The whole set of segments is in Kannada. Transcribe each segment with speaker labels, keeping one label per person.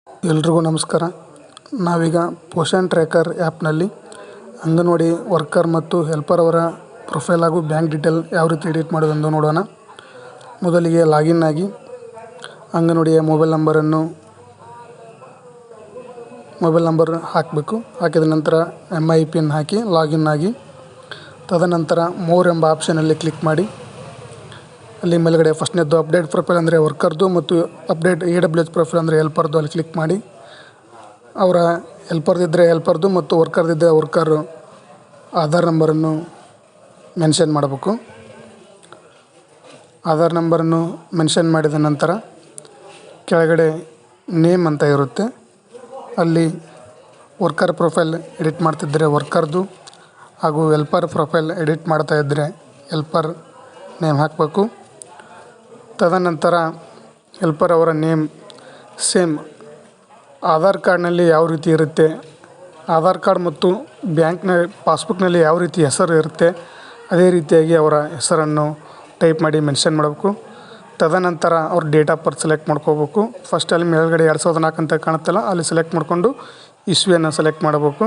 Speaker 1: ಎಲ್ರಿಗೂ ನಮಸ್ಕಾರ. ನಾವೀಗ ಪೋಷನ್ ಟ್ರ್ಯಾಕರ್ ಆ್ಯಪ್ನಲ್ಲಿ ಅಂಗನವಾಡಿ ವರ್ಕರ್ ಮತ್ತು ಹೆಲ್ಪರ್ ಅವರ ಪ್ರೊಫೈಲ್ ಹಾಗೂ ಬ್ಯಾಂಕ್ ಡೀಟೇಲ್ ಯಾವ ರೀತಿ ಎಡಿಟ್ ಮಾಡೋದೆಂದು ನೋಡೋಣ. ಮೊದಲಿಗೆ ಲಾಗಿನ್ ಆಗಿ ಅಂಗನವಾಡಿಯ ಮೊಬೈಲ್ ನಂಬರ್ ಹಾಕಬೇಕು. ಹಾಕಿದ ನಂತರ MIPIN ಹಾಕಿ ಲಾಗಿನ್ ಆಗಿ ತದನಂತರ ಮೋರ್ ಎಂಬ ಆಪ್ಷನಲ್ಲಿ ಕ್ಲಿಕ್ ಮಾಡಿ ಅಲ್ಲಿ ಮೇಲ್ಗಡೆ ಫಸ್ಟ್ನೇದು ಅಪ್ಡೇಟ್ ಪ್ರೊಫೈಲ್ ಅಂದರೆ ವರ್ಕರ್ದು ಮತ್ತು ಅಪ್ಡೇಟ್ AWS ಪ್ರೊಫೈಲ್ ಅಂದರೆ ಹೆಲ್ಪರ್ದು ಅಲ್ಲಿ ಕ್ಲಿಕ್ ಮಾಡಿ ಅವರ ಹೆಲ್ಪರ್ದಿದ್ದರೆ ಹೆಲ್ಪರ್ದು ಮತ್ತು ವರ್ಕರ್ದಿದ್ದರೆ ವರ್ಕರ್ ಆಧಾರ್ ನಂಬರನ್ನು ಮೆನ್ಷನ್ ಮಾಡಬೇಕು. ಆಧಾರ್ ನಂಬರನ್ನು ಮೆನ್ಷನ್ ಮಾಡಿದ ನಂತರ ಕೆಳಗಡೆ ನೇಮ್ ಅಂತ ಇರುತ್ತೆ, ಅಲ್ಲಿ ವರ್ಕರ್ ಪ್ರೊಫೈಲ್ ಎಡಿಟ್ ಮಾಡ್ತಿದ್ದರೆ ವರ್ಕರ್ದು ಹಾಗೂ ಹೆಲ್ಪರ್ ಪ್ರೊಫೈಲ್ ಎಡಿಟ್ ಮಾಡ್ತಾಯಿದ್ದರೆ ಹೆಲ್ಪರ್ ನೇಮ್ ಹಾಕಬೇಕು. ತದನಂತರ ಹೆಲ್ಪರ್ ಅವರ ನೇಮ್ ಸೇಮ್ ಆಧಾರ್ ಕಾರ್ಡ್ನಲ್ಲಿ ಯಾವ ರೀತಿ ಇರುತ್ತೆ, ಆಧಾರ್ ಕಾರ್ಡ್ ಮತ್ತು ಬ್ಯಾಂಕ್ನ ಪಾಸ್ಬುಕ್ನಲ್ಲಿ ಯಾವ ರೀತಿ ಹೆಸರು ಇರುತ್ತೆ ಅದೇ ರೀತಿಯಾಗಿ ಅವರ ಹೆಸರನ್ನು ಟೈಪ್ ಮಾಡಿ ಮೆನ್ಷನ್ ಮಾಡಬೇಕು. ತದನಂತರ ಅವ್ರ ಡೇಟ್ ಆಫ್ ಬರ್ತ್ ಸೆಲೆಕ್ಟ್ ಮಾಡ್ಕೋಬೇಕು. ಫಸ್ಟ್ ಅಲ್ಲಿ ಮೇಲ್ಗಡೆ 2004 ಅಂತ ಕಾಣುತ್ತಲ್ಲ ಅಲ್ಲಿ ಸೆಲೆಕ್ಟ್ ಮಾಡಿಕೊಂಡು ಇಸ್ವಿಯನ್ನು ಸೆಲೆಕ್ಟ್ ಮಾಡಬೇಕು,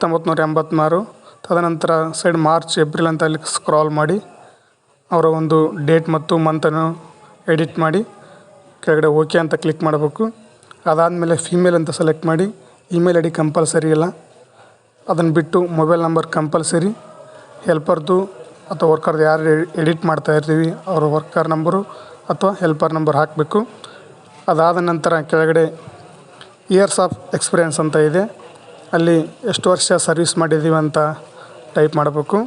Speaker 1: 1986. ತದನಂತರ ಸೈಡ್ ಮಾರ್ಚ್ ಏಪ್ರಿಲ್ ಅಂತ ಅಲ್ಲಿ ಸ್ಕ್ರಾಲ್ ಮಾಡಿ ಅವರ ಒಂದು ಡೇಟ್ ಮತ್ತು ಮಂತನ್ನು ಎಡಿಟ್ ಮಾಡಿ ಕೆಳಗಡೆ ಓಕೆ ಅಂತ ಕ್ಲಿಕ್ ಮಾಡಬೇಕು. ಅದಾದಮೇಲೆ ಫೀಮೇಲ್ ಅಂತ ಸೆಲೆಕ್ಟ್ ಮಾಡಿ ಇಮೇಲ್ ID ಕಂಪಲ್ಸರಿ ಇಲ್ಲ, ಅದನ್ನು ಬಿಟ್ಟು ಮೊಬೈಲ್ ನಂಬರ್ ಕಂಪಲ್ಸರಿ. ಹೆಲ್ಪರ್ದು ಅಥವಾ ವರ್ಕರ್ದು ಯಾರು ಎಡಿಟ್ ಮಾಡ್ತಾ ಇರ್ತೀವಿ ಅವ್ರ ವರ್ಕರ್ ನಂಬರು ಅಥವಾ ಹೆಲ್ಪರ್ ನಂಬರ್ ಹಾಕಬೇಕು. ಅದಾದ ನಂತರ ಕೆಳಗಡೆ ಇಯರ್ಸ್ ಆಫ್ ಎಕ್ಸ್ಪೀರಿಯೆನ್ಸ್ ಅಂತ ಇದೆ, ಅಲ್ಲಿ ಎಷ್ಟು ವರ್ಷ ಸರ್ವಿಸ್ ಮಾಡಿದ್ದೀವಿ ಅಂತ ಟೈಪ್ ಮಾಡಬೇಕು.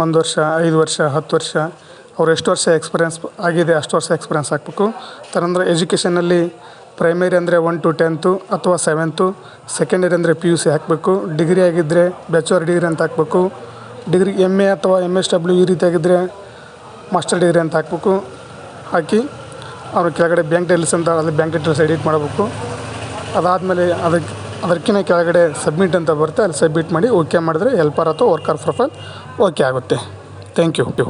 Speaker 1: 1 ವರ್ಷ, 5 ವರ್ಷ, 10 ವರ್ಷ, ಅವ್ರು ಎಷ್ಟು ವರ್ಷ ಎಕ್ಸ್ಪೀರಿಯೆನ್ಸ್ ಆಗಿದೆ ಅಷ್ಟು ವರ್ಷ ಎಕ್ಸ್ಪೀರಿಯೆನ್ಸ್ ಹಾಕಬೇಕು. ತದನಂತರ ಎಜುಕೇಷನಲ್ಲಿ ಪ್ರೈಮರಿ ಅಂದರೆ 1 to 10th ಅಥವಾ 7th, ಸೆಕೆಂಡರಿ ಅಂದರೆ PUC ಹಾಕಬೇಕು. ಡಿಗ್ರಿ ಆಗಿದ್ದರೆ ಬ್ಯಾಚುಲರ್ ಡಿಗ್ರಿ ಅಂತ ಹಾಕಬೇಕು. ಡಿಗ್ರಿ MA ಅಥವಾ MSW ಈ ರೀತಿ ಆಗಿದ್ದರೆ ಮಾಸ್ಟರ್ ಡಿಗ್ರಿ ಅಂತ ಹಾಕಬೇಕು. ಹಾಕಿ ಅವ್ರ ಕೆಳಗಡೆ ಬ್ಯಾಂಕ್ ಡೀಟೇಲ್ಸ್ ಅಂತ ಅಲ್ಲಿ ಬ್ಯಾಂಕ್ ಡೀಟೇಲ್ಸ್ ಎಡಿಟ್ ಮಾಡಬೇಕು. ಅದಾದಮೇಲೆ ಅದಕ್ಕಿಂತ ಕೆಳಗಡೆ ಸಬ್ಮಿಟ್ ಅಂತ ಬರುತ್ತೆ, ಅಲ್ಲಿ ಸಬ್ಮಿಟ್ ಮಾಡಿ ಓಕೆ ಮಾಡಿದ್ರೆ ಹೆಲ್ಪರ್ ಅಥವಾ ವರ್ಕರ್ ಪ್ರೊಫೈಲ್ ಓಕೆ ಆಗುತ್ತೆ. Thank you.